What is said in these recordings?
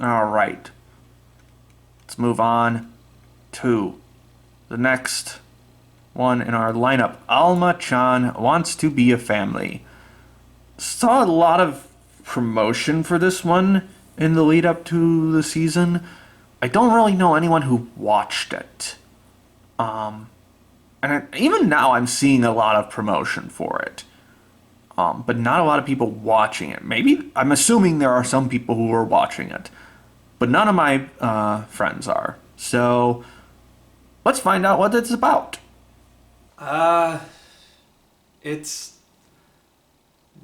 Alright. Let's move on to the next one in our lineup. Alma-chan Wants to Be a Family. Saw a lot of promotion for this one in the lead up to the season. I don't really know anyone who watched it. Even now I'm seeing a lot of promotion for it. But not a lot of people watching it. Maybe, I'm assuming there are some people who are watching it. But none of my friends are. So, let's find out what it's about. It's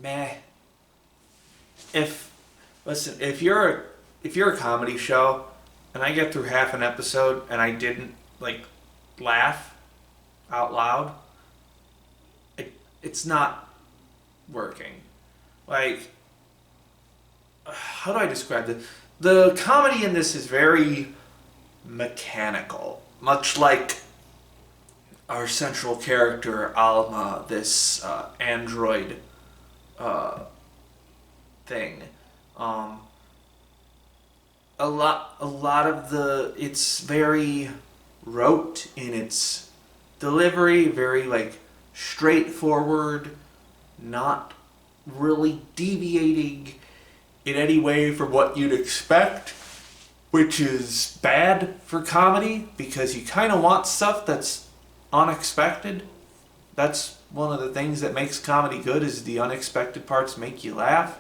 meh. If you're a comedy show and I get through half an episode and I didn't laugh out loud, it's not working. How do I describe it? The comedy in this is very mechanical, much like our central character Alma, this android thing. A lot of it's very rote in its delivery, very straightforward, not really deviating in any way from what you'd expect, which is bad for comedy because you kind of want stuff that's unexpected. That's one of the things that makes comedy good, is the unexpected parts make you laugh.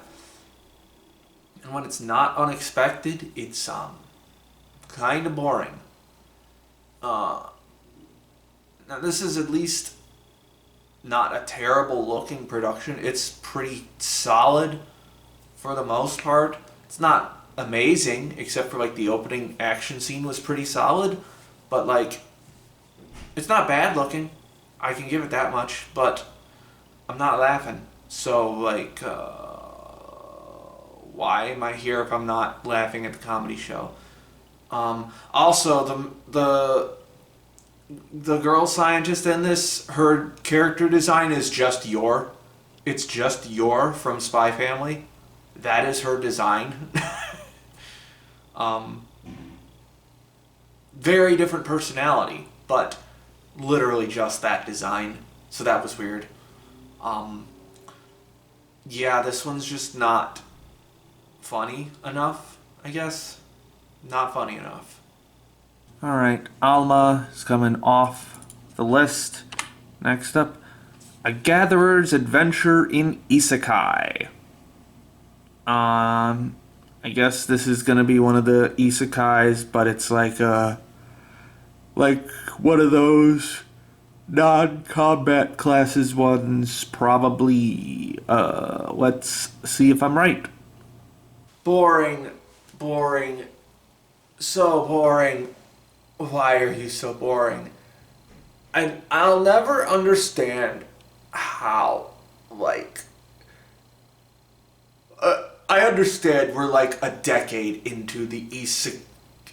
And when it's not unexpected, it's kind of boring. Now this is at least not a terrible looking production. It's pretty solid for the most part. It's not amazing, except for the opening action scene was pretty solid, but it's not bad looking. I can give it that much, but I'm not laughing. So why am I here if I'm not laughing at the comedy show? Also, the girl scientist in this, her character design is just Yor. It's just Yor from Spy Family. That is her design. Very different personality, but literally just that design. So that was weird. Yeah, this one's just not funny enough, I guess. Not funny enough. Alright, Alma is coming off the list. Next up, A Gatherer's Adventure in Isekai. I guess this is gonna be one of the isekais, but it's like one of those non-combat classes ones, probably. Let's see if I'm right. Boring. So boring. Why are you so boring? And I'll never understand how, I understand we're a decade into the isekai.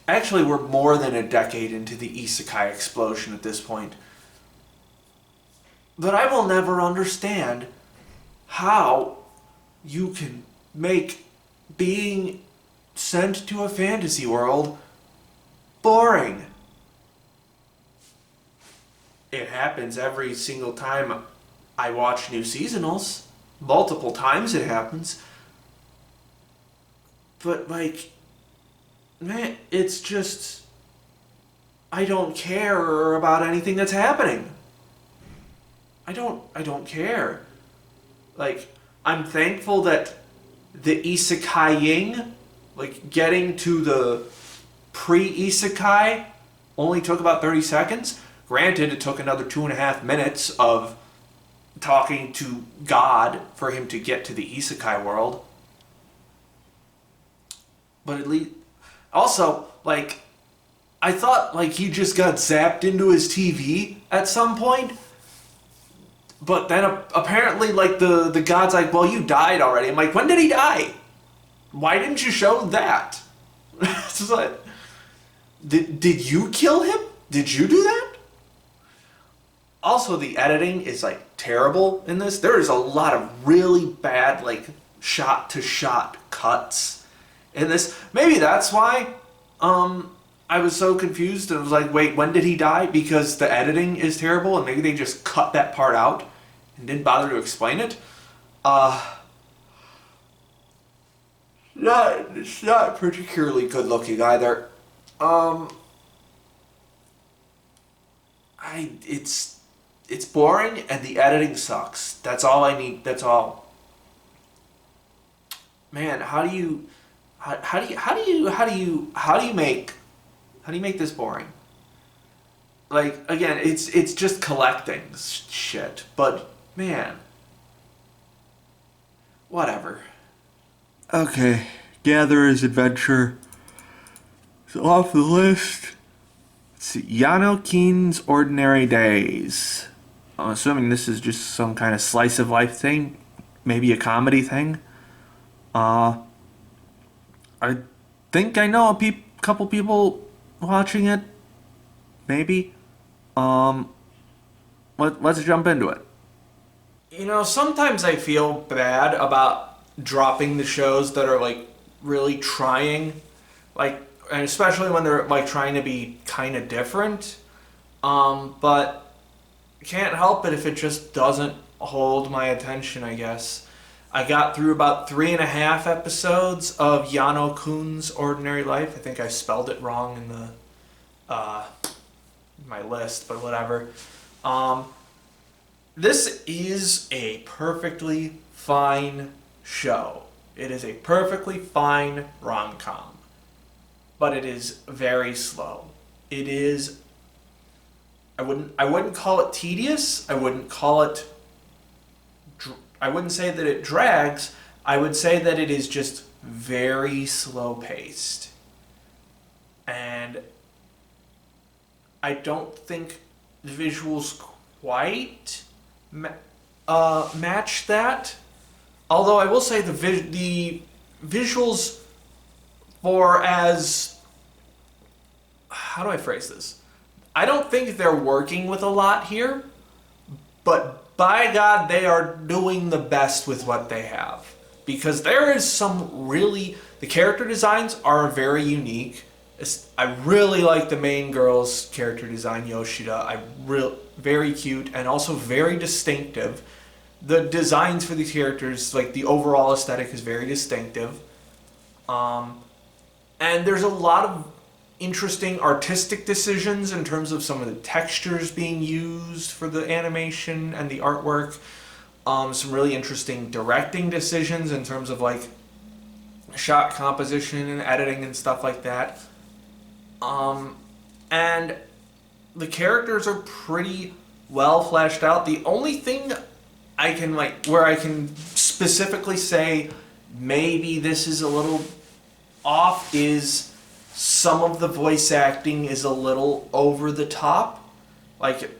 Actually, we're more than a decade into the isekai explosion at this point. But I will never understand how you can make being sent to a fantasy world boring. It happens every single time I watch new seasonals. Multiple times it happens. But man, it's just, I don't care about anything that's happening. I don't care. I'm thankful that the isekai-ing, getting to the pre-isekai only took about 30 seconds. Granted, it took another 2.5 minutes of talking to God for him to get to the isekai world. But at least, also, I thought, he just got zapped into his TV at some point. But then apparently, the God's well, you died already. I'm when did he die? Why didn't you show that? It's did you kill him? Did you do that? Also, the editing is, terrible in this. There is a lot of really bad, shot-to-shot cuts in this. Maybe that's why I was so confused and was like, wait, when did he die? Because the editing is terrible and maybe they just cut that part out and didn't bother to explain it. It's not particularly good looking either. It's boring and the editing sucks. That's all I need. That's all. Man, how do you make this boring? Like, again, it's just collecting shit. But man, whatever. Okay, Gatherer's Adventure is off the list. It's Yano-kun's Ordinary Days. I'm assuming this is just some kind of slice of life thing, maybe a comedy thing. I think I know a couple people watching it. Maybe. Let's jump into it. You know, sometimes I feel bad about dropping the shows that are like really trying, like, and especially when they're like trying to be kind of different. But can't help it if it just doesn't hold my attention, I guess. I got through about 3.5 episodes of Yano-kun's Ordinary Life. I think I spelled it wrong in the my list, but whatever. This is a perfectly fine show. It is a perfectly fine rom-com. But it is very slow. It is... I wouldn't call it tedious. I wouldn't say that it drags. I would say that it is just very slow paced. And I don't think the visuals quite match that. Although I will say the visuals for as... How do I phrase this? I don't think they're working with a lot here, but by God, they are doing the best with what they have. Because there is some really... The character designs are very unique. I really like the main girl's character design, Yoshida. Very cute and also very distinctive. The designs for these characters, like the overall aesthetic is very distinctive. And there's a lot of interesting artistic decisions in terms of some of the textures being used for the animation and the artwork. Some really interesting directing decisions in terms of like shot composition and editing and stuff like that. And the characters are pretty well fleshed out. The only thing where I can specifically say maybe this is a little off is some of the voice acting is a little over the top. Like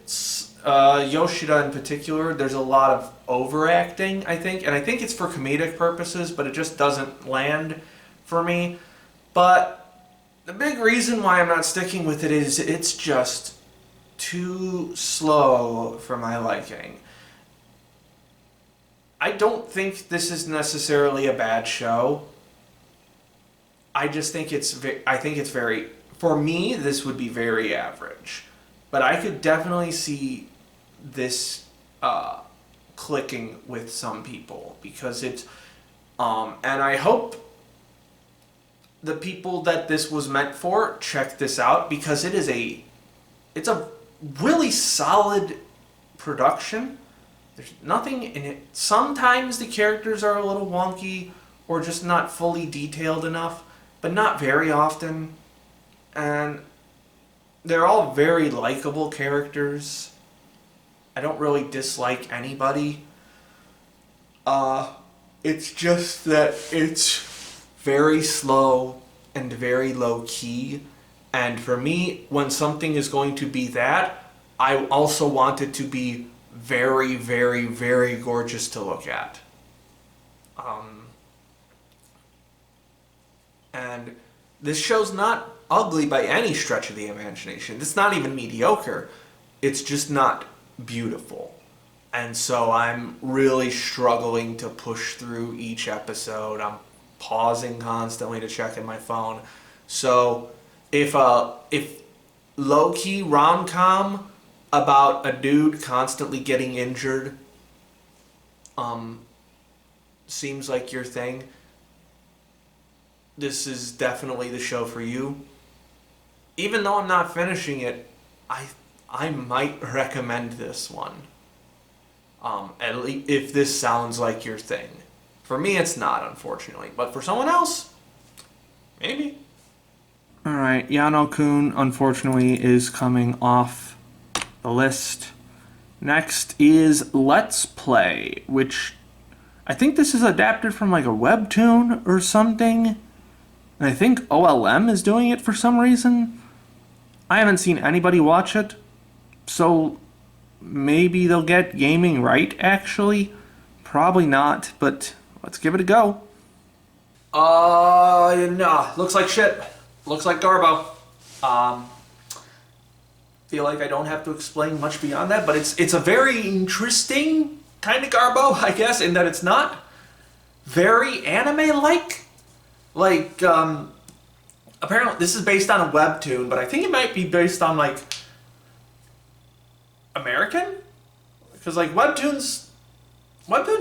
Yoshida in particular, there's a lot of overacting, I think. And I think it's for comedic purposes, but it just doesn't land for me. But the big reason why I'm not sticking with it is it's just too slow for my liking. I don't think this is necessarily a bad show. I just think it's very, for me, this would be very average. But I could definitely see this clicking with some people because it's, and I hope the people that this was meant for check this out because it's a really solid production. There's nothing in it. Sometimes the characters are a little wonky or just not fully detailed enough, but not very often. And they're all very likable characters. I don't really dislike anybody. It's just that it's very slow and very low key. And for me, when something is going to be that, I also want it to be very, very, very gorgeous to look at. And this show's not ugly by any stretch of the imagination. It's not even mediocre. It's just not beautiful. And so I'm really struggling to push through each episode. I'm pausing constantly to check in my phone. So if low-key rom-com about a dude constantly getting injured seems like your thing, this is definitely the show for you. Even though I'm not finishing it, I might recommend this one. At least if this sounds like your thing. For me, it's not, unfortunately. But for someone else, maybe. Alright, Yano-kun, unfortunately, is coming off the list. Next is Let's Play, which I think this is adapted from like a webtoon or something. And I think OLM is doing it for some reason. I haven't seen anybody watch it, so maybe they'll get gaming right, actually. Probably not, but let's give it a go. No. Looks like shit. Looks like Garbo. Feel like I don't have to explain much beyond that, but it's a very interesting kind of Garbo, I guess, in that it's not very anime-like. Like, apparently this is based on a webtoon, but I think it might be based on, like, American? Because, like, webtoons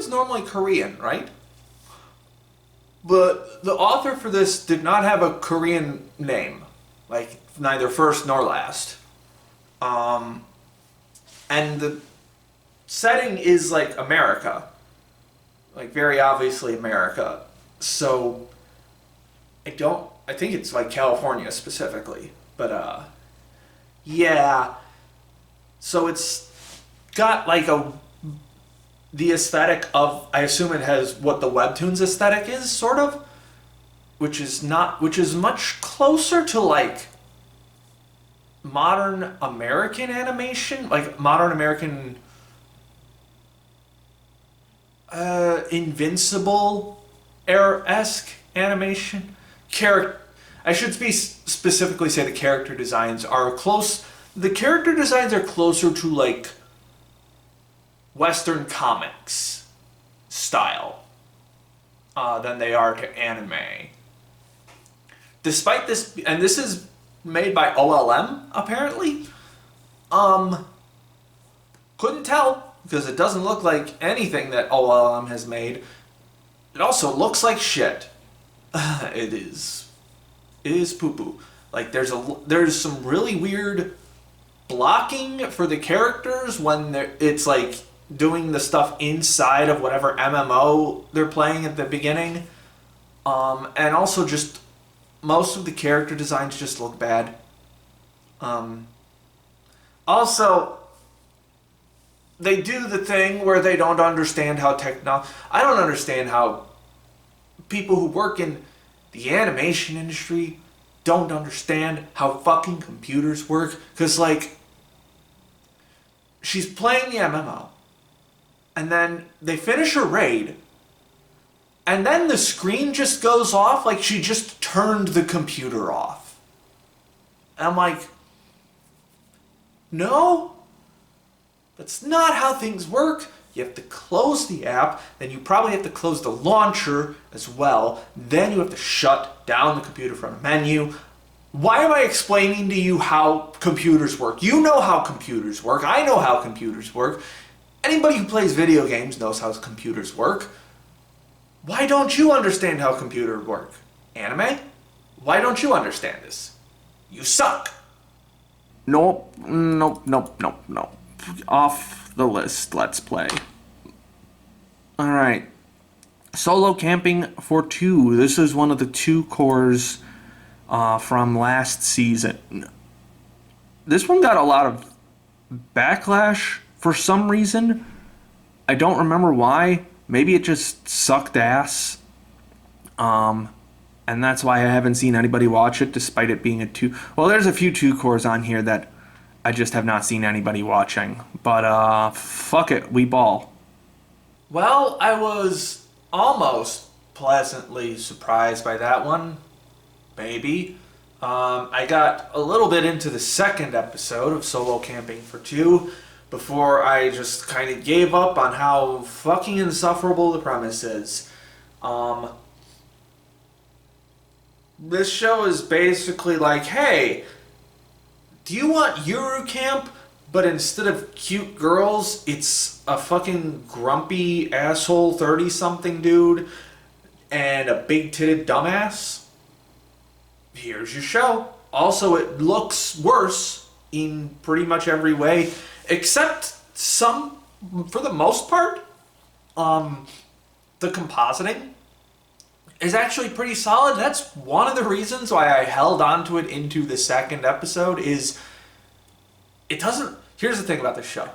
normally Korean, right? But the author for this did not have a Korean name. Like, neither first nor last. And the setting is, like, America. Like, very obviously America. So, I think it's, like, California specifically. But, yeah. So it's got, like, the aesthetic of, I assume it has what the webtoon's aesthetic is, sort of, which is much closer to, like, modern American animation, like modern American Invincible era-esque animation. I should specifically say the character designs are close. The character designs are closer to, like, Western comics style than they are to anime. Despite this, and this is made by OLM, apparently. Couldn't tell, because it doesn't look like anything that OLM has made. It also looks like shit. It is poo-poo. Like, there's some really weird blocking for the characters when it's, like, doing the stuff inside of whatever MMO they're playing at the beginning. And also just most of the character designs just look bad. Also, they do the thing where they don't understand how I don't understand how people who work in the animation industry don't understand how fucking computers work. Because, like, she's playing the MMO, and then they finish her raid, and then the screen just goes off like she just turned the computer off. And I'm like, no, that's not how things work. You have to close the app, then you probably have to close the launcher as well, then you have to shut down the computer from a menu. Why am I explaining to you how computers work? You know how computers work. I know how computers work. Anybody who plays video games knows how computers work. Why don't you understand how computers work? Anime? Why don't you understand this? You suck. Nope. Off the list, Let's Play. Alright. Solo Camping for 2. This is one of the 2 cores from last season. This one got a lot of backlash for some reason. I don't remember why. Maybe it just sucked ass. And that's why I haven't seen anybody watch it, despite it being a 2. Well, there's a few 2 cores on here that I just have not seen anybody watching. But, fuck it, we ball. Well, I was almost pleasantly surprised by that one. Maybe. I got a little bit into the second episode of Solo Camping for 2 before I just kind of gave up on how fucking insufferable the premise is. This show is basically like, hey, do you want Yuru Camp, but instead of cute girls, it's a fucking grumpy asshole 30-something dude and a big-titted dumbass? Here's your show. Also, it looks worse in pretty much every way, except some, for the most part, the compositing is actually pretty solid. That's one of the reasons why I held on to it into the second episode. Is it doesn't. Here's the thing about this show.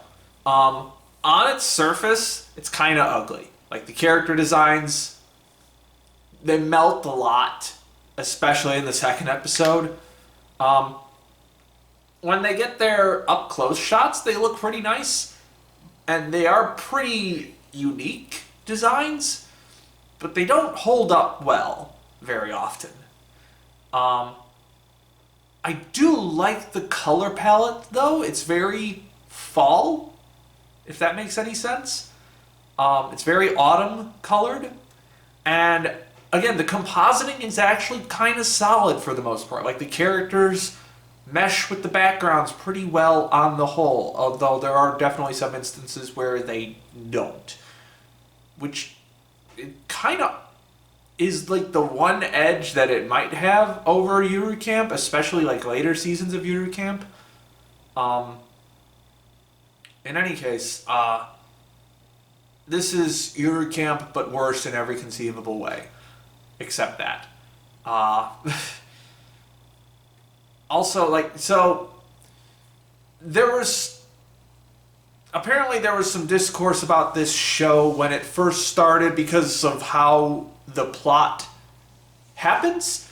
On its surface, it's kind of ugly. Like the character designs, they melt a lot, especially in the second episode. When they get their up close shots, they look pretty nice, and they are pretty unique designs, but they don't hold up well very often. I do like the color palette, though. It's very fall, if that makes any sense. It's very autumn colored. And again, the compositing is actually kind of solid for the most part. Like the characters mesh with the backgrounds pretty well on the whole, although there are definitely some instances where they don't. Which it kind of is like the one edge that it might have over Yuru Camp, especially like later seasons of Yuru Camp. In any case, this is Yuru Camp, but worse in every conceivable way, except that. Also, like, so apparently there was some discourse about this show when it first started because of how the plot happens.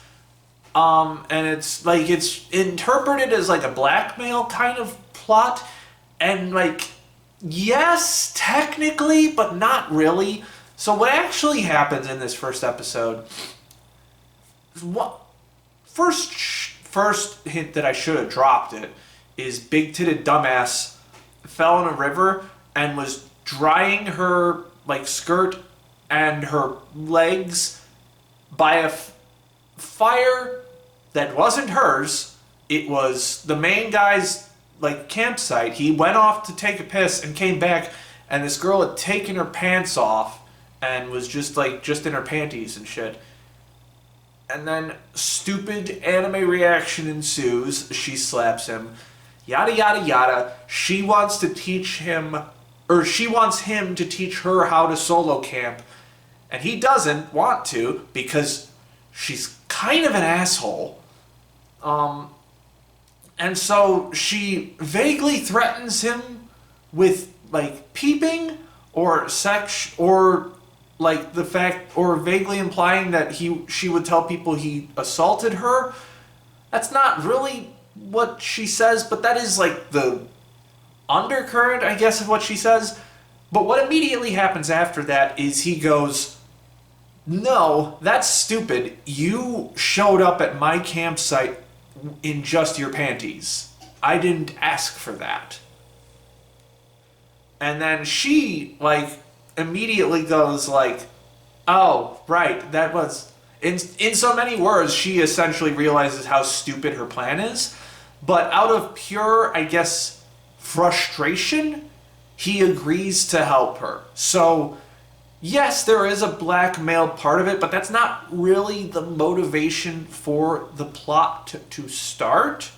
And it's like, it's interpreted as like a blackmail kind of plot. And like, yes, technically, but not really. So what actually happens in this first episode, first hint that I should have dropped it, is big-titted dumbass fell in a river and was drying her like skirt and her legs by a fire that wasn't hers. It was the main guy's like campsite. He went off to take a piss and came back, and this girl had taken her pants off and was just in her panties and shit. And then stupid anime reaction ensues. She slaps him. Yada yada yada. She wants him to teach her how to solo camp. And he doesn't want to because she's kind of an asshole. And so she vaguely threatens him with like peeping or sex, or like the fact, or vaguely implying that she would tell people he assaulted her. That's not really what she says, but that is like the undercurrent, I guess, of what she says. But what immediately happens after that is he goes, "No, that's stupid. You showed up at my campsite in just your panties. I didn't ask for that." And then she, like, immediately goes like, "Oh, right, that was..." In so many words, she essentially realizes how stupid her plan is. But out of pure, I guess, frustration, he agrees to help her. So, yes, there is a blackmail part of it, but that's not really the motivation for the plot to start.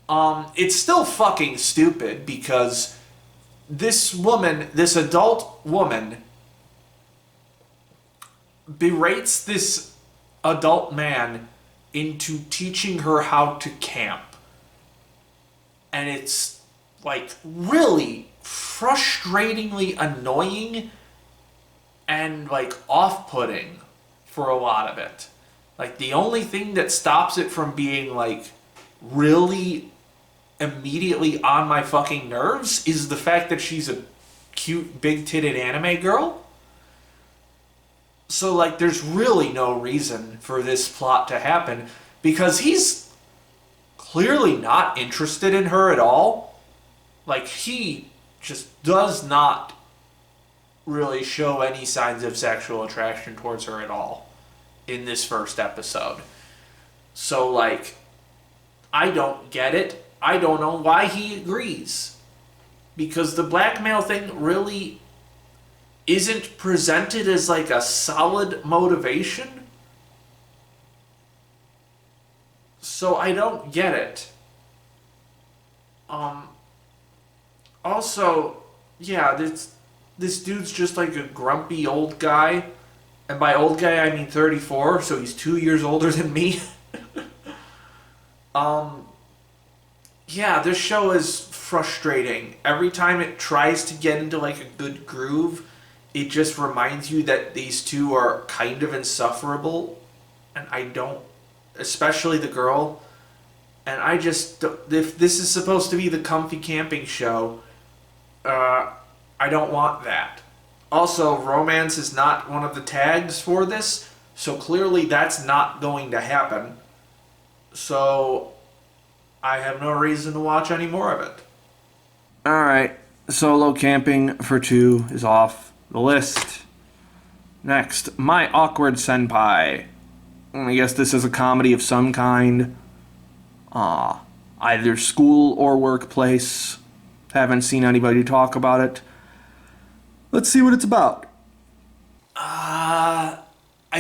It's still fucking stupid because this adult woman, berates this adult man into teaching her how to camp. And it's like really frustratingly annoying and like off-putting for a lot of it. Like the only thing that stops it from being like really immediately on my fucking nerves is the fact that she's a cute big-titted anime girl. So like there's really no reason for this plot to happen because he's clearly not interested in her at all. Like he just does not really show any signs of sexual attraction towards her at all. in this first episode. So, like, I don't get it. I don't know why he agrees. Because the blackmail thing really isn't presented as, like, a solid motivation. So I don't get it. Also, yeah, this dude's just like a grumpy old guy. And by old guy, I mean 34, so he's 2 years older than me. Yeah, this show is frustrating. Every time it tries to get into like a good groove, it just reminds you that these two are kind of insufferable. And I don't, especially the girl. And I just, if this is supposed to be the comfy camping show, I don't want that. Also, romance is not one of the tags for this, so clearly that's not going to happen. So, I have no reason to watch any more of it. Alright, solo camping for 2 is off the list. Next, My Awkward Senpai. I guess this is a comedy of some kind. Either school or workplace. Haven't seen anybody talk about it. Let's see what it's about. I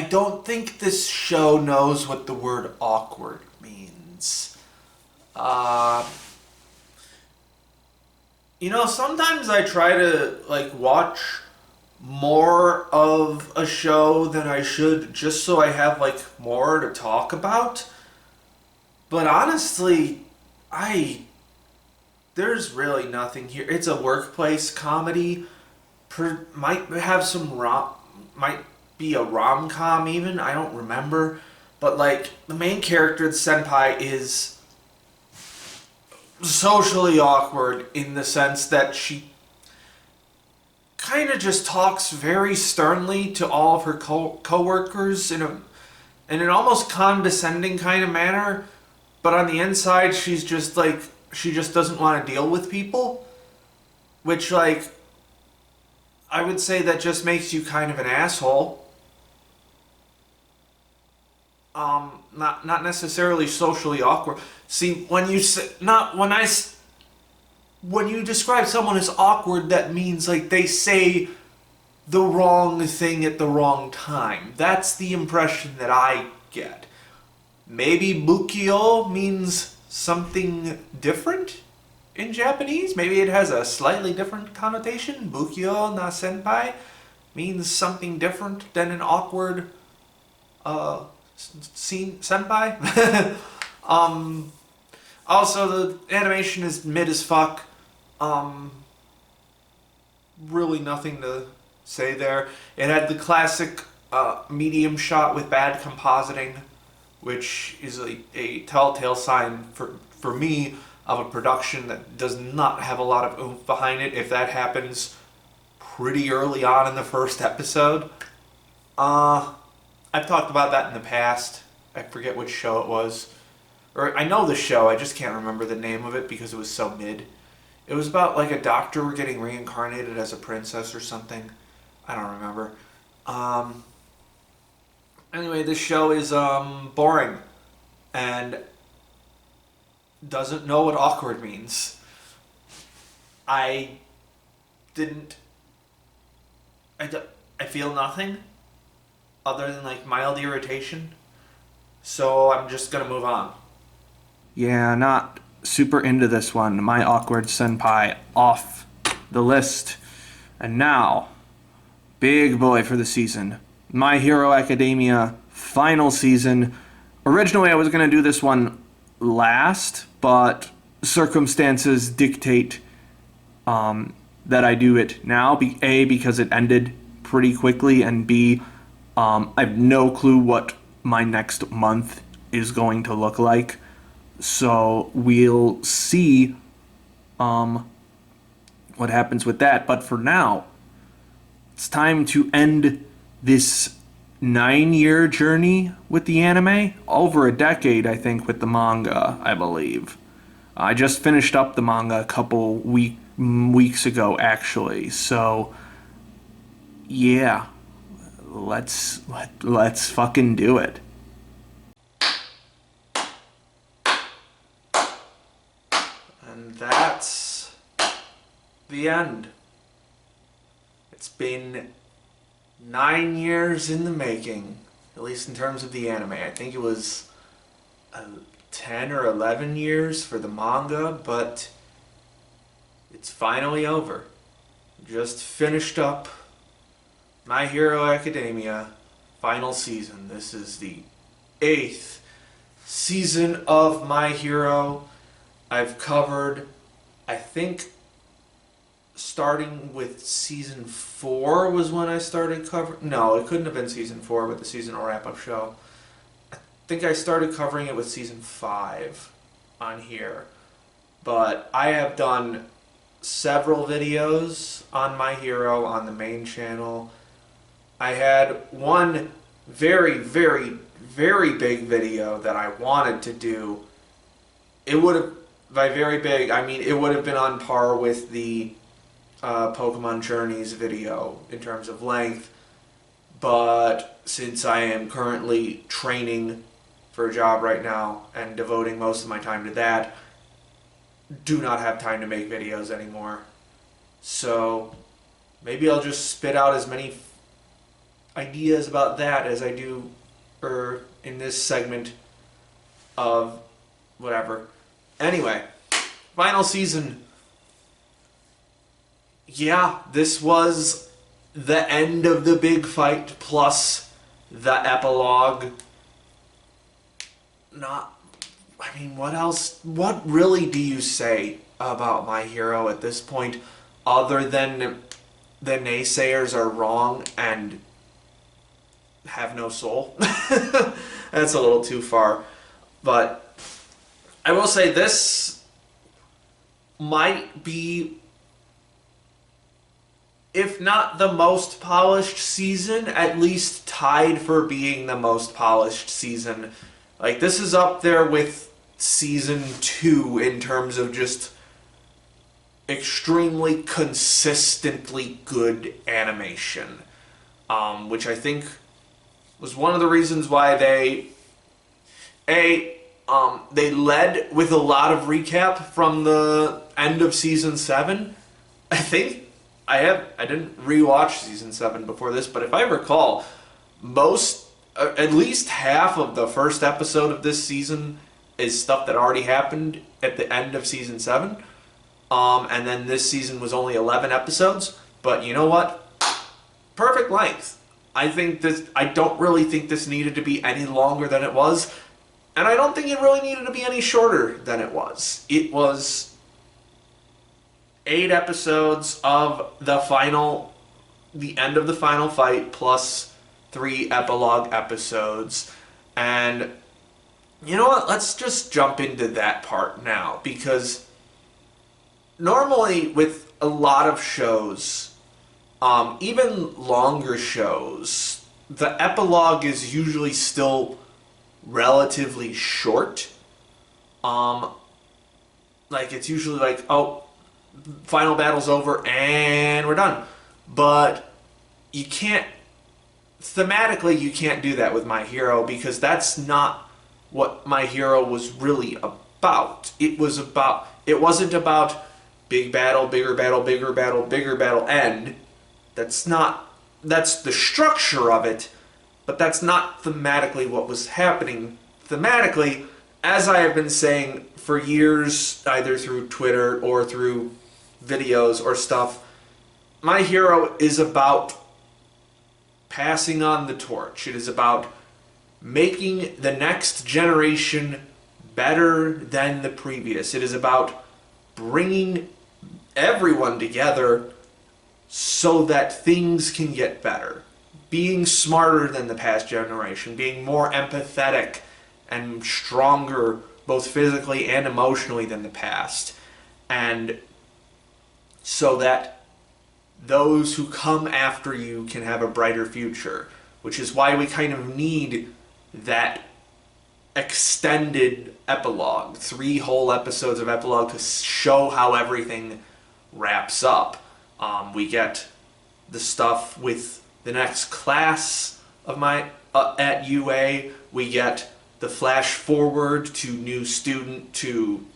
don't think this show knows what the word awkward means. Sometimes I try to, like, watch more of a show than I should just so I have, like, more to talk about. But honestly, there's really nothing here. It's a workplace comedy. Might have some might be a rom-com even. I don't remember. But like the main character, the senpai, is socially awkward in the sense that she kind of just talks very sternly to all of her co-workers in an almost condescending kind of manner. But on the inside, she's just like, she just doesn't want to deal with people. Which, like, I would say that just makes you kind of an asshole. Not necessarily socially awkward. See, when you describe someone as awkward, that means like they say the wrong thing at the wrong time. That's the impression that I get. Maybe bukyo means something different in Japanese. Maybe it has a slightly different connotation. Bukyo na senpai means something different than an awkward senpai. Also, the animation is mid as fuck. Really nothing to say there. It had the classic medium shot with bad compositing, which is a telltale sign for me of a production that does not have a lot of oomph behind it. If that happens pretty early on in the first episode. I've talked about that in the past. I forget which show it was. Or I know the show, I just can't remember the name of it because it was so mid. It was about like a doctor getting reincarnated as a princess or something. I don't remember. Anyway, this show is boring and doesn't know what awkward means. I feel nothing other than like mild irritation. So I'm just gonna move on. Yeah, not super into this one. My Awkward Senpai off the list. And now, big boy for the season. My Hero Academia final season. Originally I was going to do this one last, but circumstances dictate that I do it now. A, because it ended pretty quickly, and B, I have no clue what my next month is going to look like. So we'll see what happens with that. But for now, it's time to end this 9-year journey with the anime. Over a decade, I think, with the manga, I believe. I just finished up the manga a couple weeks ago, actually. So, yeah. let's fucking do it. And that's the end. It's been 9 years in the making, at least in terms of the anime. I think it was 10 or 11 years for the manga, but it's finally over. Just finished up My Hero Academia final season. This is the 8th season of My Hero. I've covered, I think, starting with season 4 was when I started covering. No, it couldn't have been season 4, but the seasonal wrap-up show. I think I started covering it with season 5 on here. But I have done several videos on My Hero on the main channel. I had one very, very, very big video that I wanted to do. It would have, by very big, I mean it would have been on par with the Pokemon Journeys video in terms of length, but since I am currently training for a job right now and devoting most of my time to that, do not have time to make videos anymore. So maybe I'll just spit out as many ideas about that as I do in this segment of whatever. Anyway, final season. Yeah, this was the end of the big fight plus the epilogue. What else? What really do you say about My Hero at this point other than the naysayers are wrong and have no soul? That's a little too far. But I will say this might be, if not the most polished season, at least tied for being the most polished season. Like, this is up there with season 2 in terms of just extremely consistently good animation. Which I think was one of the reasons why they led with a lot of recap from the end of season 7. I think I didn't rewatch season 7 before this, but if I recall, at least half of the first episode of this season is stuff that already happened at the end of season 7. And then this season was only 11 episodes, but you know what? Perfect length. I don't really think this needed to be any longer than it was, and I don't think it really needed to be any shorter than it was. It was 8 episodes of the end of the final fight, plus 3 epilogue episodes. And you know what? Let's just jump into that part now, because normally with a lot of shows, even longer shows, the epilogue is usually still relatively short. Like, it's usually like, oh, final battle's over and we're done. But thematically you can't do that with My Hero, because that's not what My Hero was really about. It wasn't about big battle, bigger battle, bigger battle, bigger battle, end. That's the structure of it, but that's not thematically what was happening. Thematically, as I have been saying for years, either through Twitter or through videos or stuff, My Hero is about passing on the torch. It is about making the next generation better than the previous. It is about bringing everyone together so that things can get better. Being smarter than the past generation, being more empathetic and stronger both physically and emotionally than the past. And so that those who come after you can have a brighter future, which is why we kind of need that extended epilogue, 3 whole episodes of epilogue to show how everything wraps up. We get the stuff with the next class of my at UA, we get the flash forward to new student to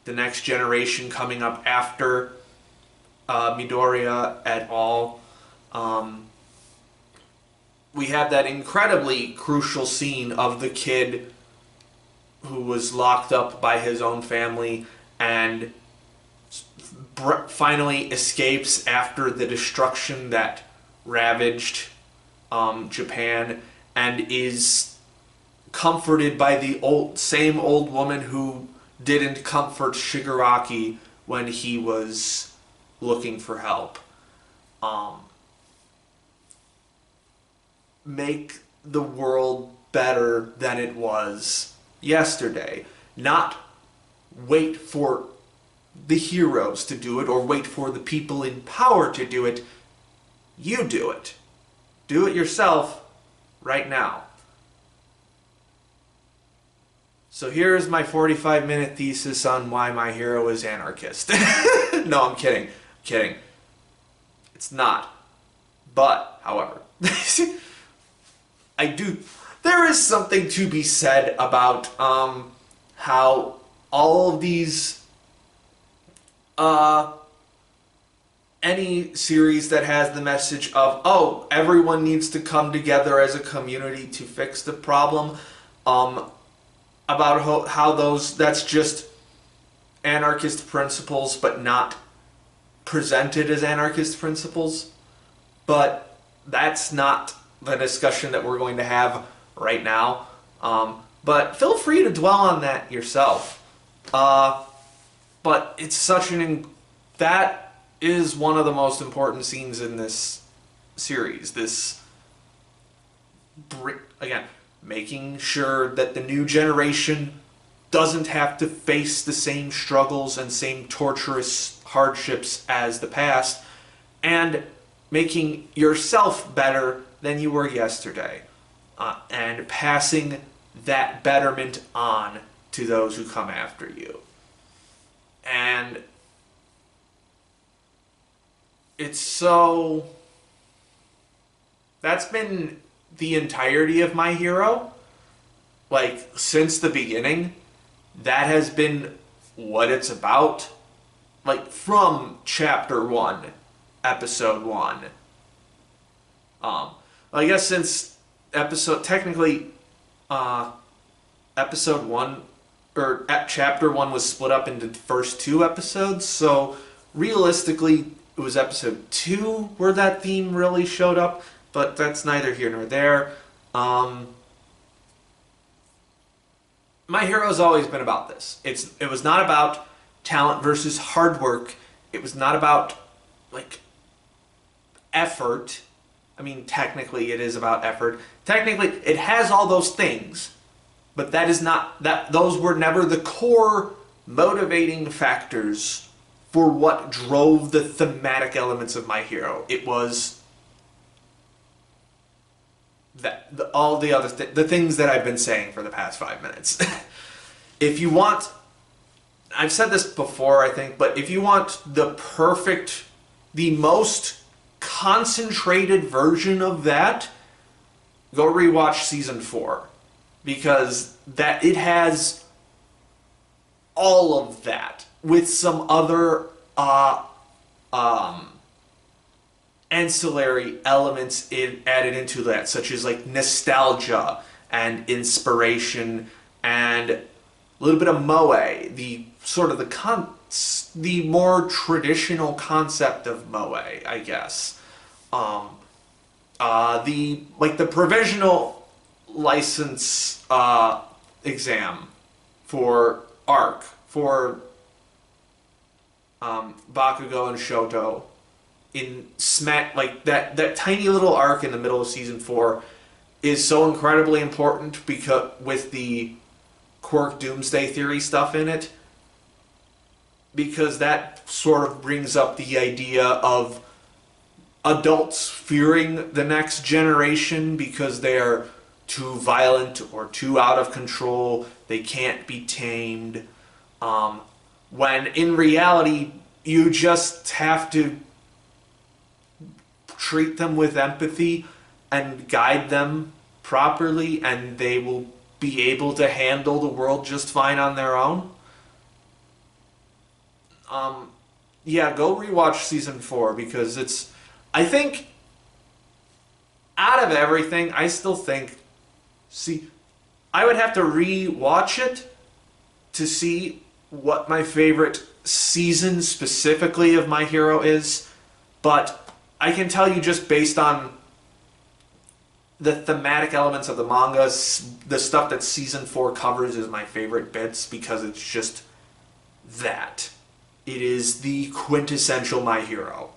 the next generation coming up after Midoriya et al. We have that incredibly crucial scene of the kid who was locked up by his own family and finally escapes after the destruction that ravaged Japan, and is comforted by the same old woman who didn't comfort Shigaraki when he was looking for help. Make the world better than it was yesterday. Not wait for the heroes to do it or wait for the people in power to do it. You do it. Do it yourself right now. So here's my 45-minute thesis on why my hero is anarchist. No, I'm kidding. It's not. But, however, there is something to be said about how all of these any series that has the message of, oh, everyone needs to come together as a community to fix the problem, about how that's just anarchist principles but not presented as anarchist principles. But that's not the discussion that we're going to have right now. But feel free to dwell on that yourself. But it's that is one of the most important scenes in this series. Again, making sure that the new generation doesn't have to face the same struggles and same torturous hardships as the past, and making yourself better than you were yesterday, and passing that betterment on to those who come after you. And that's been the entirety of My Hero. Like, since the beginning, that has been what it's about. Like, from chapter 1, episode 1. I guess since episode 1, or chapter 1 was split up into the first 2 episodes, so realistically it was episode 2 where that theme really showed up, but that's neither here nor there. My Hero's always been about this. It was not about talent versus hard work. It was not about, like, effort. I mean, technically it is about effort. Technically, it has all those things, but those were never the core motivating factors for what drove the thematic elements of My Hero. It was all the other the things that I've been saying for the past 5 minutes. If you want, I've said this before, I think, but if you want the most concentrated version of that, go rewatch season 4, because it has all of that with some other ancillary elements added into that, such as like nostalgia and inspiration and a little bit of moe, the more traditional concept of moe, I guess. The provisional license exam for ARC, for Bakugo and Shoto, that tiny little arc in the middle of season 4 is so incredibly important, because with the Quirk Doomsday Theory stuff in it, because that sort of brings up the idea of adults fearing the next generation because they are too violent or too out of control, they can't be tamed, when in reality you just have to treat them with empathy and guide them properly, and they will be able to handle the world just fine on their own. Yeah, go rewatch season 4 because it's. I think out of everything, I still think. See, I would have to re-watch it to see what my favorite season specifically of My Hero is, but I can tell you just based on the thematic elements of the manga, the stuff that season 4 covers is my favorite bits because it's just that. It is the quintessential My Hero.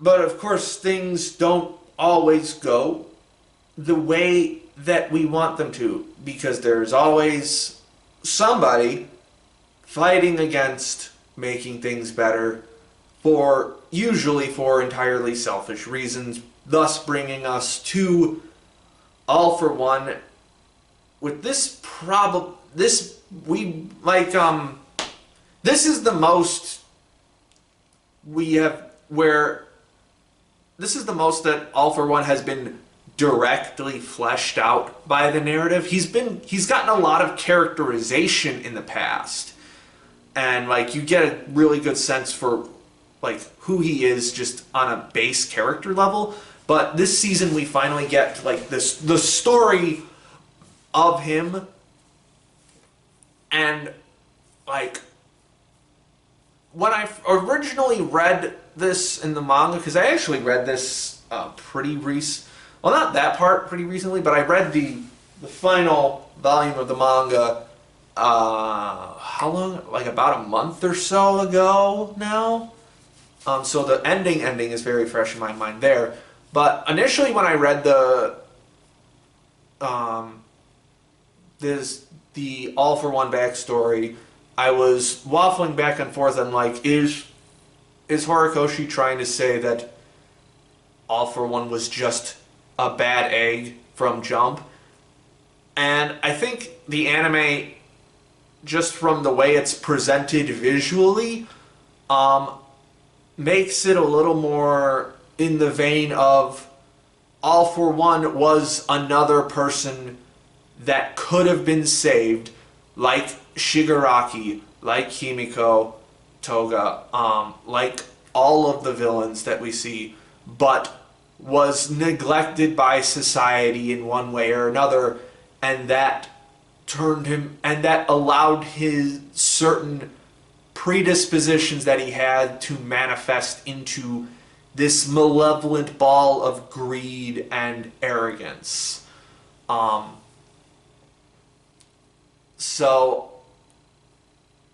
But of course, things don't always go the way that we want them to, because there's always somebody fighting against making things better, usually for entirely selfish reasons, thus bringing us to All for One. With this this is the most we have where this is the most that All for One has been directly fleshed out by the narrative. He's gotten a lot of characterization in the past, and like you get a really good sense for like who he is just on a base character level. But this season we finally get like the story of him, and like when I originally read this in the manga, because I actually read this pretty well, not that part pretty recently, but I read the final volume of the manga how long? Like about a month or so ago now. So the ending is very fresh in my mind there. But initially when I read the All for One backstory, I was waffling back and forth on like, is Horikoshi trying to say that All for One was just a bad egg from jump? And I think the anime, just from the way it's presented visually, makes it a little more in the vein of All for One was another person that could have been saved, like Shigaraki, like Himiko, Toga, like all of the villains that we see, but was neglected by society in one way or another, and that allowed his certain predispositions that he had to manifest into this malevolent ball of greed and arrogance. So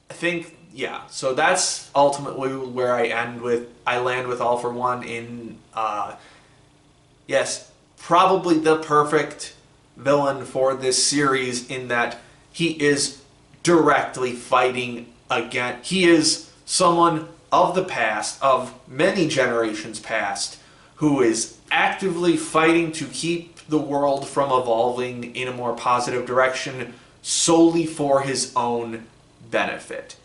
I think, yeah, so that's ultimately where I land with All for One in, yes, probably the perfect villain for this series, in that he is directly fighting against, he is someone of the past, of many generations past, who is actively fighting to keep the world from evolving in a more positive direction solely for his own benefit.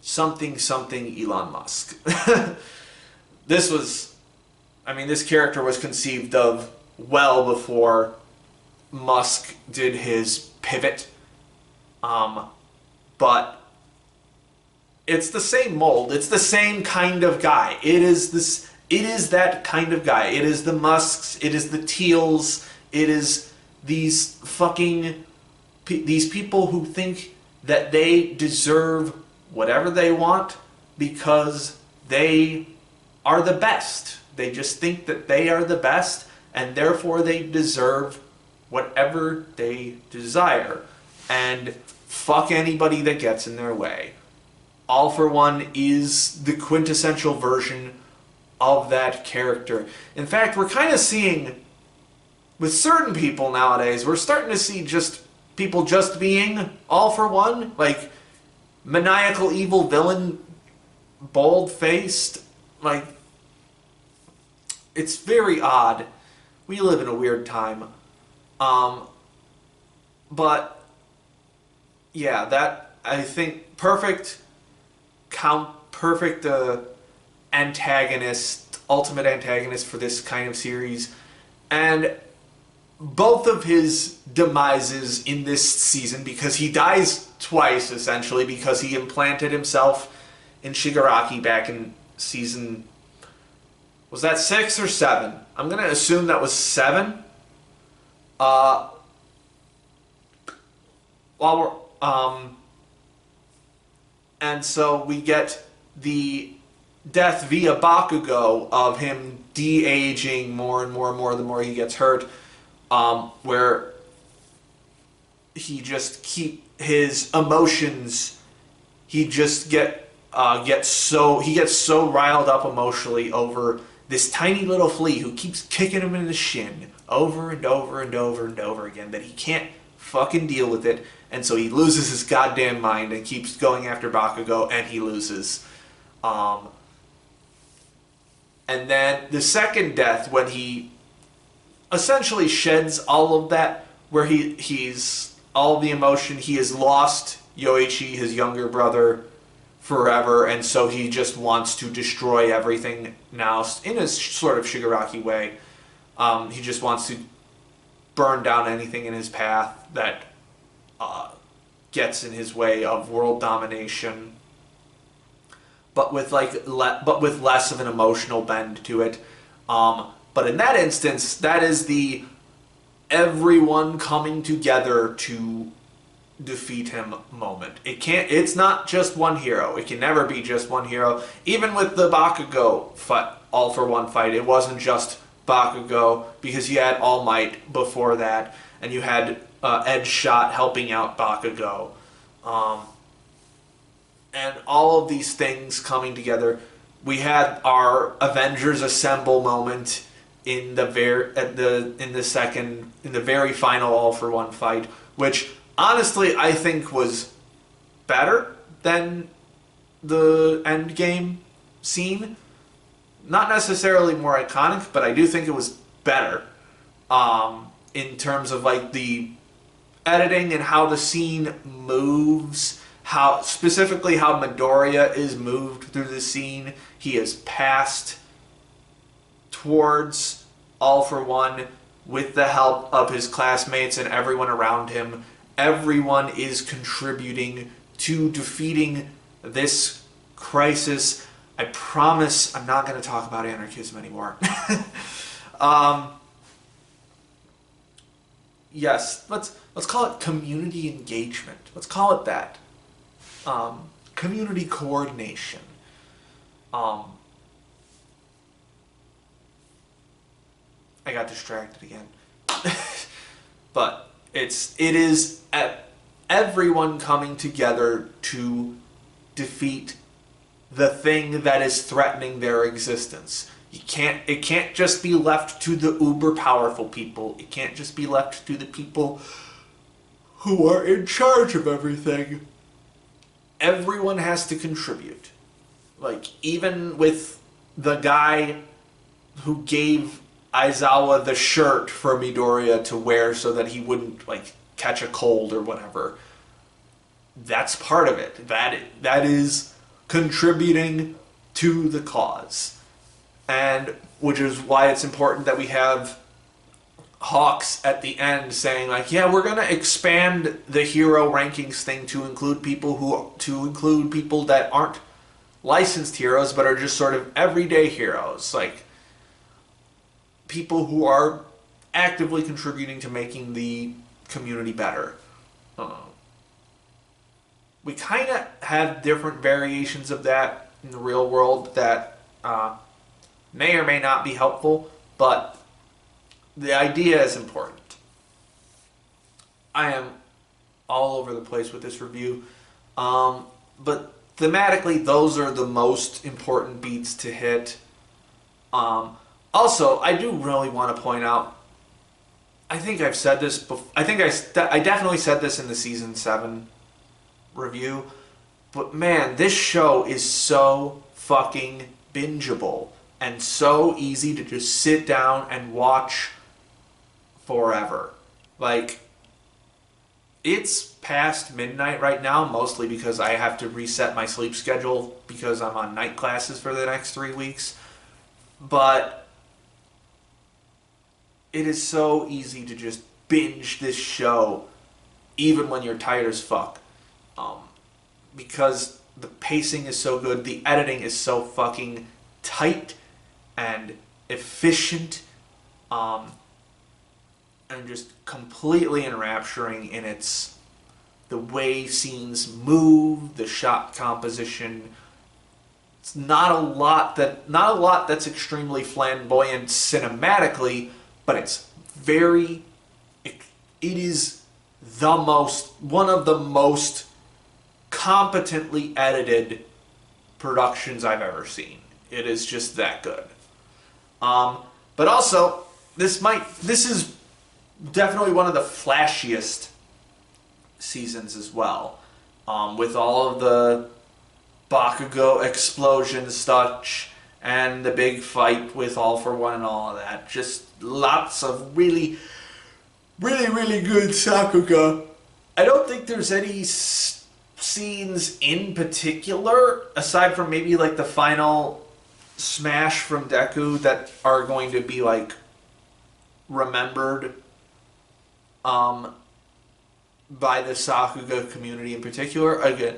Something Elon Musk. This character was conceived of well before Musk did his pivot. But it's the same mold. It's the same kind of guy. It is that kind of guy. It is the Musks. It is the Teals. It is these people who think that they deserve whatever they want because they are the best. They just think that they are the best, and therefore they deserve whatever they desire. And fuck anybody that gets in their way. All for One is the quintessential version of that character. In fact, we're kind of seeing, with certain people nowadays, we're starting to see just people just being All for One. Like, maniacal evil villain, bold-faced. Like, it's very odd. We live in a weird time. But, yeah, that, I think, perfect perfect antagonist, ultimate antagonist for this kind of series. And both of his demises in this season, because he dies twice, essentially, because he implanted himself in Shigaraki back in season... Was that 6 or 7? I'm going to assume that was 7. And so we get the death via Bakugo of him de-aging more and more and more the more he gets hurt, where he just his emotions, he gets so riled up emotionally over this tiny little flea who keeps kicking him in the shin over and over and over and over again that he can't fucking deal with it, and so he loses his goddamn mind and keeps going after Bakugo, and he loses. And then the second death, when he essentially sheds all of that, where he's all the emotion, he has lost Yoichi, his younger brother, forever, and so he just wants to destroy everything now in a sort of Shigaraki way. He just wants to burn down anything in his path that gets in his way of world domination, but with less of an emotional bend to it. But in that instance, that is the everyone coming together to defeat him moment. It's not just one hero. It can never be just one hero. Even with the Bakugo fight, All for One fight, it wasn't just Bakugo, because you had All Might before that, and you had Edge Shot helping out Bakugo. And all of these things coming together. We had our Avengers Assemble moment in the very final All for One fight, which honestly I think was better than the Endgame scene. Not necessarily more iconic, but I do think it was better in terms of like the editing and how the scene moves, specifically how Midoriya is moved through the scene. He is passed towards All for One with the help of his classmates and everyone around him. Everyone is contributing to defeating this crisis. I promise I'm not going to talk about anarchism anymore. Yes, let's call it community engagement. Let's call it that. Community coordination. I got distracted again. But it is everyone coming together to defeat the thing that is threatening their existence. It can't just be left to the uber powerful people. It can't just be left to the people who are in charge of everything. Everyone has to contribute. Like, even with the guy who gave Aizawa the shirt for Midoriya to wear so that he wouldn't, like, catch a cold or whatever. That's part of it. That is contributing to the cause. And which is why it's important that we have Hawks at the end saying, like, yeah, we're gonna expand the hero rankings thing to include people that aren't licensed heroes but are just sort of everyday heroes, like people who are actively contributing to making the community better. We kind of have different variations of that in the real world that may or may not be helpful, but the idea is important. I am all over the place with this review, but thematically, those are the most important beats to hit. Also, I do really want to point out, I think I've said this before, I definitely said this in the Season 7 review, but man, this show is so fucking bingeable and so easy to just sit down and watch forever. Like, It's past midnight right now, mostly because I have to reset my sleep schedule because I'm on night classes for the next 3 weeks. But it is so easy to just binge this show, even when you're tired as fuck. Um, because the pacing is so good, the editing is so fucking tight and efficient, um, and just completely enrapturing in its the way scenes move, the shot composition. It's not a lot that's extremely flamboyant cinematically, but it's very it is one of the most competently edited productions I've ever seen. It is just that good. But also, this is definitely one of the flashiest seasons as well. With all of the Bakugo explosion such and the big fight with All for One and all of that. Just lots of really, really, really good Sakuga. I don't think there's any scenes in particular, aside from maybe like the final smash from Deku, that are going to be like remembered by the Sakuga community in particular. Again,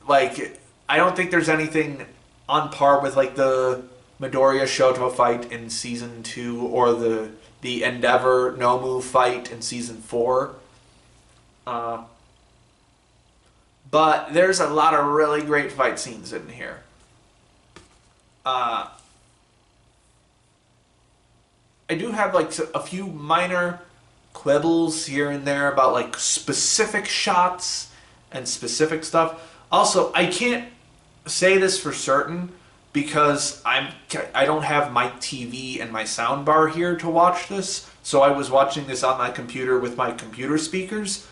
like I don't think there's anything on par with like the Midoriya Shoto fight in season 2 or the Endeavor Nomu fight in season 4. But there's a lot of really great fight scenes in here. I do have like a few minor quibbles here and there about like specific shots and specific stuff. Also, I can't say this for certain because I don't have my TV and my soundbar here to watch this, so I was watching this on my computer with my computer speakers.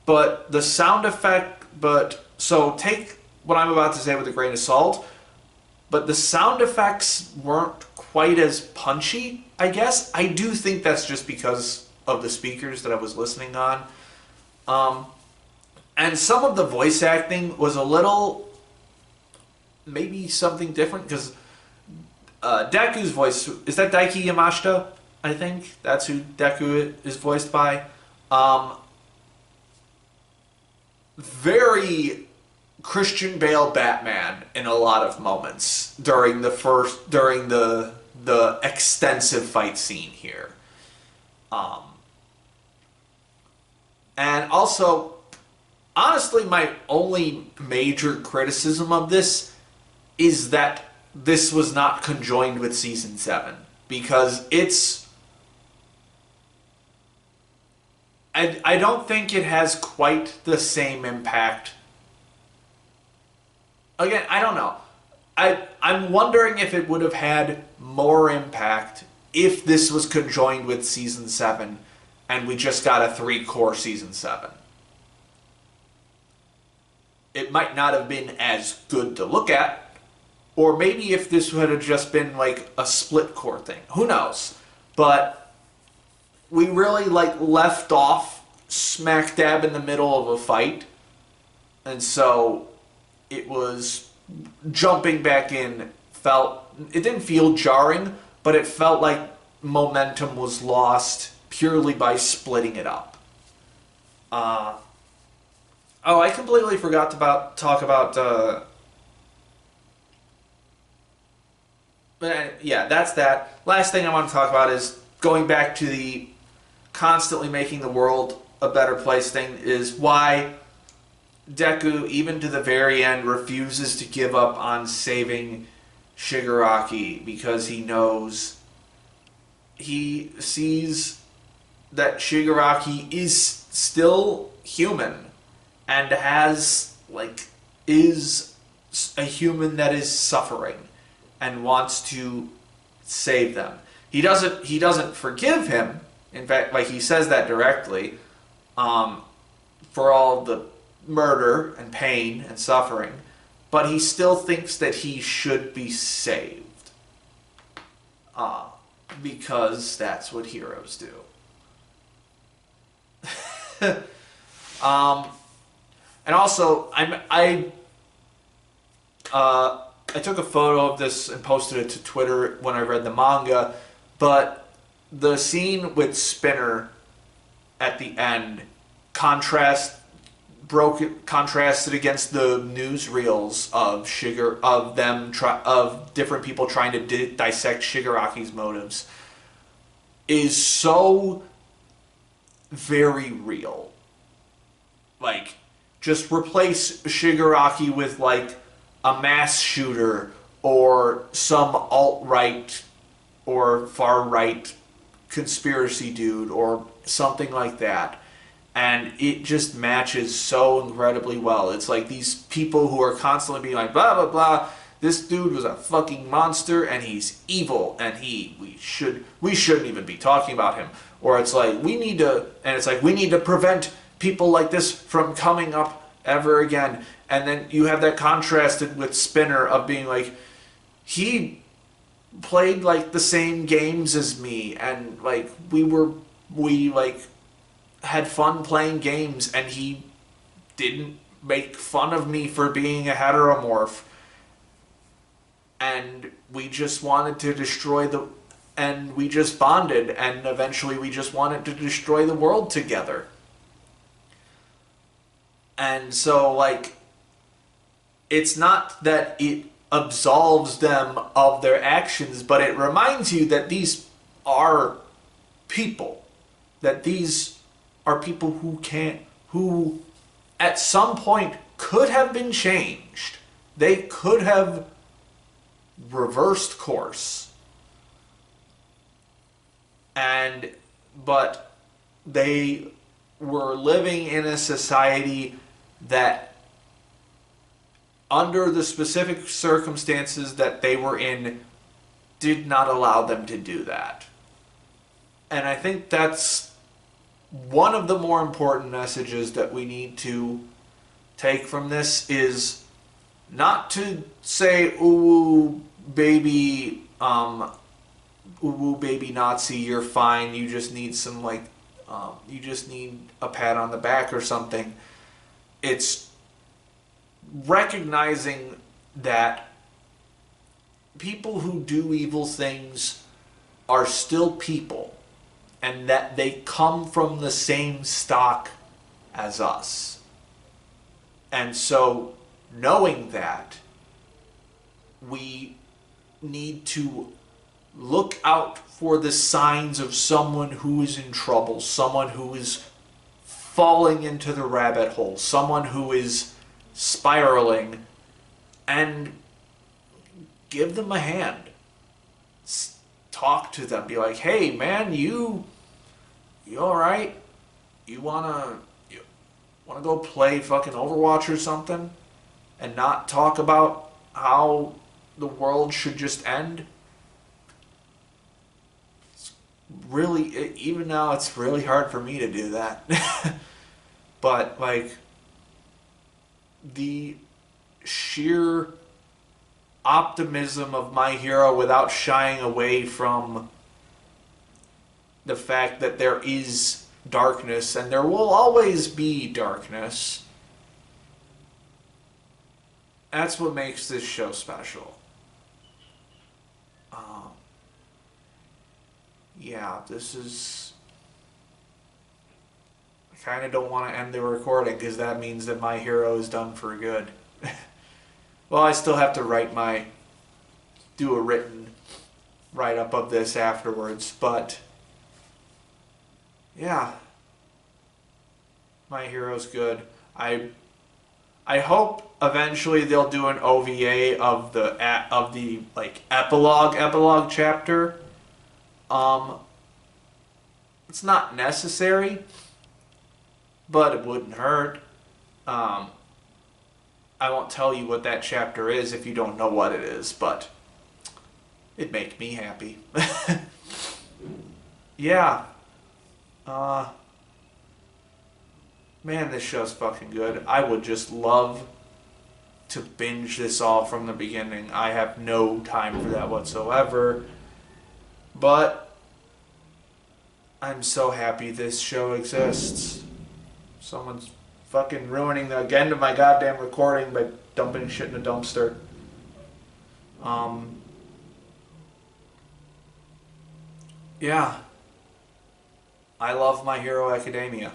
But the sound effect, so take what I'm about to say with a grain of salt. But the sound effects weren't quite as punchy, I guess. I do think that's just because of the speakers that I was listening on. And some of the voice acting was a little, maybe something different, because Deku's voice, is that Daiki Yamashita? I think that's who Deku is voiced by. Very Christian Bale Batman in a lot of moments during the extensive fight scene here. And also, honestly, my only major criticism of this is that this was not conjoined with season 7, because I don't think it has quite the same impact. Again, I don't know. I'm wondering if it would have had more impact if this was conjoined with season 7 and we just got a 3-core season 7. It might not have been as good to look at, or maybe if this would have just been like a split core thing. Who knows? But we really like left off smack dab in the middle of a fight, and so it was jumping back in it didn't feel jarring, but it felt like momentum was lost purely by splitting it up. I completely forgot to talk about but yeah, that's that. Last thing I want to talk about is going back to the constantly making the world a better place thing, is why Deku, even to the very end, refuses to give up on saving Shigaraki, because he sees that Shigaraki is still human and is a human that is suffering and wants to save them. He doesn't forgive him. In fact, like he says that directly, for all the murder and pain and suffering, but he still thinks that he should be saved. Because that's what heroes do. And also, I took a photo of this and posted it to Twitter when I read the manga, but the scene with Spinner at the end contrasted against the newsreels of different people trying to dissect Shigaraki's motives is so very real. Like, just replace Shigaraki with like a mass shooter or some alt-right or far-right conspiracy dude or something like that, and it just matches so incredibly well. It's like these people who are constantly being like blah blah blah, this dude was a fucking monster and he's evil and we shouldn't even be talking about him. Or it's like we need to prevent people like this from coming up ever again. And then you have that contrasted with Spinner of being like, he played like the same games as me, and like we like had fun playing games, and he didn't make fun of me for being a heteromorph, and we just wanted to and we just bonded, and eventually we just wanted to destroy the world together. And so, like, it's not that it absolves them of their actions, but it reminds you that these are people. That these are people who at some point could have been changed. They could have reversed course. But they were living in a society that, under the specific circumstances that they were in, did not allow them to do that. And I think that's one of the more important messages that we need to take from this, is not to say, ooh, baby, Nazi, you're fine, you just need some, like, you just need a pat on the back or something. It's recognizing that people who do evil things are still people, and that they come from the same stock as us. And so, knowing that, we need to look out for the signs of someone who is in trouble, someone who is falling into the rabbit hole, someone who is spiraling, and give them a hand. Talk to them. Be like, hey man, you alright? You wanna go play fucking Overwatch or something? And not talk about how the world should just end? It's really, even now it's really hard for me to do that. But like, the sheer optimism of my hero without shying away from the fact that there is darkness and there will always be darkness. That's what makes this show special. Yeah, this is... I kind of don't want to end the recording because that means that my hero is done for good. Well, I still have to do a written write-up of this afterwards, but yeah, my hero's good. I hope eventually they'll do an OVA of the like epilogue chapter. It's not necessary, but it wouldn't hurt. I won't tell you what that chapter is if you don't know what it is, but it'd make me happy. Yeah. Man, this show's fucking good. I would just love to binge this all from the beginning. I have no time for that whatsoever. But I'm so happy this show exists. Someone's fucking ruining the end of my goddamn recording by dumping shit in a dumpster. Yeah. I love My Hero Academia.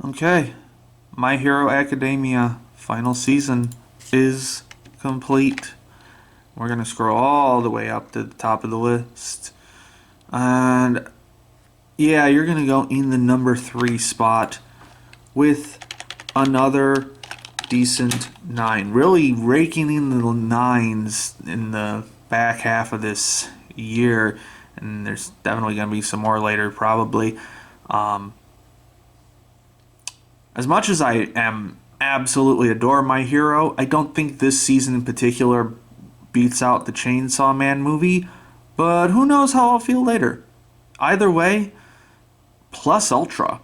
Okay. My Hero Academia final season is complete. We're going to scroll all the way up to the top of the list. And yeah, you're going to go in the number 3 spot with another decent 9. Really raking in the 9s in the back half of this year. And there's definitely going to be some more later, probably. As much as I am absolutely adore My Hero, I don't think this season in particular beats out the Chainsaw Man movie. But who knows how I'll feel later. Either way, plus ultra.